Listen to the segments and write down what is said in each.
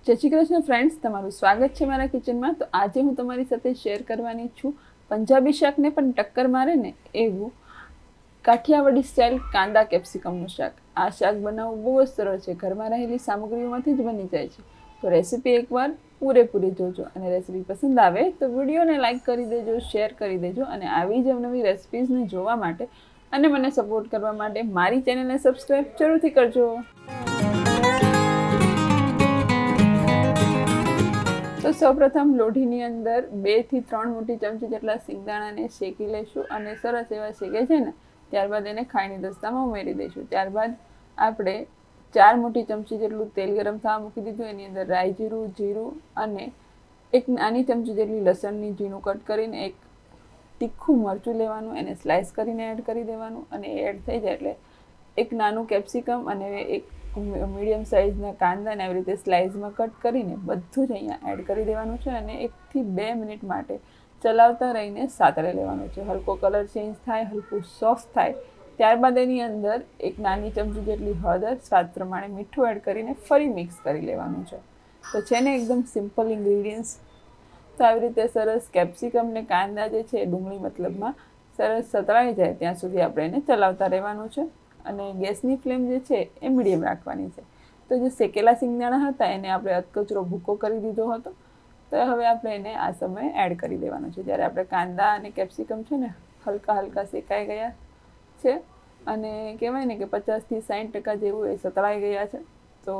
જય શ્રી કૃષ્ણ ફ્રેન્ડ્સ, તમારું સ્વાગત છે મારા કિચનમાં. તો આજે હું તમારી સાથે શેર કરવાની છું પંજાબી શાકને પણ ટક્કર મારે ને એવું કાઠિયાવાડી સ્ટાઇલ કાંદા કેપ્સિકમનું શાક. આ શાક બનાવવું બહુ જ સરળ છે, ઘરમાં રહેલી સામગ્રીઓમાંથી જ બની જાય છે. તો રેસીપી એકવાર પૂરેપૂરી જોજો અને રેસીપી પસંદ આવે તો વિડીયોને લાઇક કરી દેજો, શેર કરી દેજો અને આવી જ નવી રેસિપીઝને જોવા માટે અને મને સપોર્ટ કરવા માટે મારી ચેનલને સબસ્ક્રાઈબ જરૂરથી કરજો. તો સૌપ્રથમ લોઢીની અંદર 2 થી 3 મોટી ચમચી જેટલા સિંગદાણાને શેકી લઈશું અને સરસ એવા શેકાય છે ને ત્યારબાદ એને ખાયણી દસ્તામાં ઉમેરી દઈશું. ત્યારબાદ આપણે 4 મોટી ચમચી જેટલું તેલ ગરમ થવા મૂકી દીધું. એની અંદર રાઈ જીરું, જીરું અને 1 નાની ચમચી જેટલી લસણની ઝીણું કટ કરીને એક તીખું મરચું લેવાનું, એને સ્લાઇસ કરીને એડ કરી દેવાનું અને એડ થઈ જાય એટલે એક નાનું કેપ્સિકમ અને એક મીડિયમ સાઇઝના કાંદાને આવી રીતે સ્લાઇસમાં કટ કરીને બધું જ અહીંયા એડ કરી દેવાનું છે અને 1 થી 2 મિનિટ માટે ચલાવતા રહીને સાતળી લેવાનું છે. હલકો કલર ચેન્જ થાય, હલકું સોફ્ટ થાય ત્યારબાદ એની અંદર 1 નાની ચમચી જેટલી હળદર, સ્વાદ પ્રમાણે મીઠું એડ કરીને ફરી મિક્સ કરી લેવાનું છે. તો છે ને એકદમ સિમ્પલ ઇન્ગ્રીડિયન્ટ્સ. તો આવી રીતે સરસ કેપ્સિકમ ને કાંદા જે છે ડુંગળી મતલબમાં સરસ સતળાઈ જાય ત્યાં સુધી આપણે એને ચલાવતા રહેવાનું છે અને ગેસની ફ્લેમ જે છે એ મીડિયમ રાખવાની છે. તો જે શેકેલા સિંગદાણા હતા એને આપણે અધકચરો ભૂકો કરી દીધો હતો. તો હવે આપણે એને આ સમયે એડ કરી દેવાનું છે. જ્યારે આપણે કાંદા અને કેપ્સિકમ છે ને હલકા શેકાઈ ગયા છે અને કહેવાય ને કે 50 થી 60% જેવું એ સતળાઈ ગયા છે. તો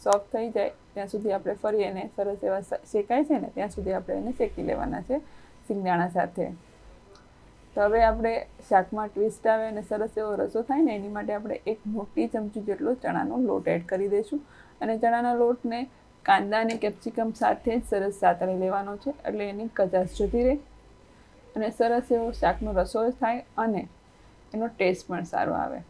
સોફ્ટ થઈ જાય ત્યાં સુધી આપણે ફરી એને સરસ એવા શેકાય છે ને ત્યાં સુધી આપણે એને શેકી લેવાના છે સિંગદાણા સાથે. તો હવે આપણે શાકમાં ટ્વિસ્ટ આવે અને સરસ એવો રસો થાય ને એની માટે આપણે 1 મોટી ચમચી જેટલો ચણાનો લોટ એડ કરી દઈશું અને ચણાના લોટને કાંદા અને કેપ્સિકમ સાથે જ સરસ સાતળી લેવાનો છે એટલે એની કચાશ જતી રહે અને સરસ એવો શાકનો રસો થાય અને એનો ટેસ્ટ પણ સારો આવે.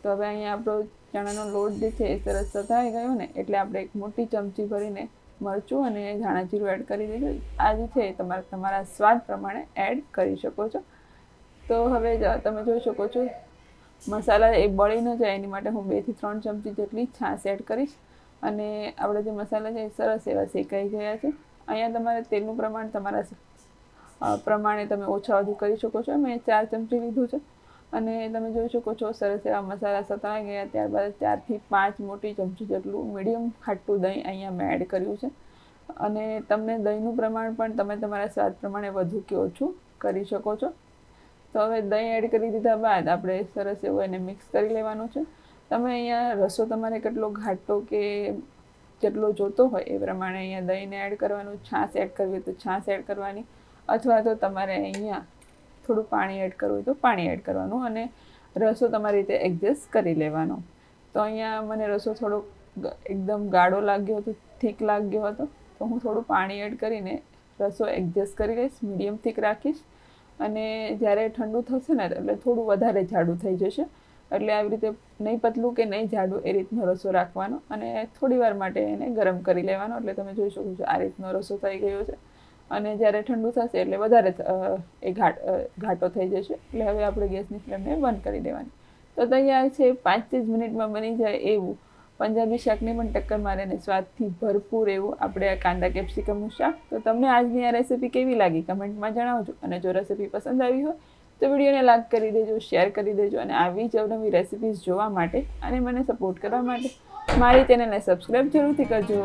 તો હવે અહીંયા આપણો ચણાનો લોટ જે છે એ સરસ સતળાઈ ગયો ને એટલે આપણે 1 મોટી ચમચી ભરીને મરચું અને ધાણા જીરું એડ કરી દીધું. આ જે છે એ તમારા સ્વાદ પ્રમાણે એડ કરી શકો છો. તો હવે તમે જોઈ શકો છો મસાલા એ બળી ન જાય એની માટે હું 2 થી 3 ચમચી જેટલી છાશ એડ કરીશ અને આપણે જે મસાલા છે એ સરસ એવા શેકાઈ ગયા છે. અહીંયા તમારે તેલનું પ્રમાણ તમારા પ્રમાણે તમે ઓછા વધુ કરી શકો છો. મેં 4 ચમચી લીધું છે અને તમે જોઈ શકો છો સરસ એવા મસાલા સતળાઈ ગયા. ત્યારબાદ 4 થી 5 મોટી ચમચી જેટલું મીડિયમ ખાટું દહીં અહીંયા મેં એડ કર્યું છે અને તમને દહીંનું પ્રમાણ પણ તમે તમારા સ્વાદ પ્રમાણે વધુ કે ઓછું કરી શકો છો. તો હવે દહીં એડ કરી દીધા બાદ આપણે સરસ એવું એને મિક્સ કરી લેવાનું છે. તમે અહીંયા રસો તમારે કેટલો ઘાટો કે જેટલો જોતો હોય એ પ્રમાણે અહીંયા દહીંને એડ કરવાનું. છાશ એડ કરવી તો છાશ એડ કરવાની અથવા તો તમારે અહીંયા થોડું પાણી એડ કરવું હોય તો પાણી એડ કરવાનું અને રસો તમારી રીતે એડજસ્ટ કરી લેવાનો. તો અહીંયા મને રસો થોડો એકદમ ગાઢો લાગ્યો હતો, થીક લાગ્યો હતો તો હું થોડું પાણી એડ કરીને રસો એડજસ્ટ કરી લઈશ, મીડિયમ થીક રાખીશ અને જ્યારે ઠંડુ થશે ને એટલે થોડું વધારે જાડું થઈ જશે. એટલે આવી રીતે નહીં પતલું કે નહીં જાડું એ રીતનો રસો રાખવાનો અને થોડી વાર માટે એને ગરમ કરી લેવાનો. એટલે તમે જોઈ શકો છો આ રીતનો રસો થઈ ગયો છે અને જ્યારે ઠંડુ થશે એટલે વધારે એ ઘાટો થઈ જશે. એટલે હવે આપણે ગેસની ફ્લેમને બંધ કરી દેવાની. તો તૈયાર છે 5 જ મિનિટમાં બની જાય એવું પંજાબી શાકને પણ ટક્કર મારે અને સ્વાદથી ભરપૂર એવું આપણે આ કાંદા કેપ્સિકમનું શાક. તો તમને આજની આ રેસીપી કેવી લાગી કમેન્ટમાં જણાવજો અને જો રેસીપી પસંદ આવી હોય તો વિડીયોને લાઈક કરી દેજો, શેર કરી દેજો અને આવી જ અવનવી રેસીપીઝ જોવા માટે અને મને સપોર્ટ કરવા માટે મારી ચેનલને સબસ્ક્રાઈબ જરૂરથી કરજો.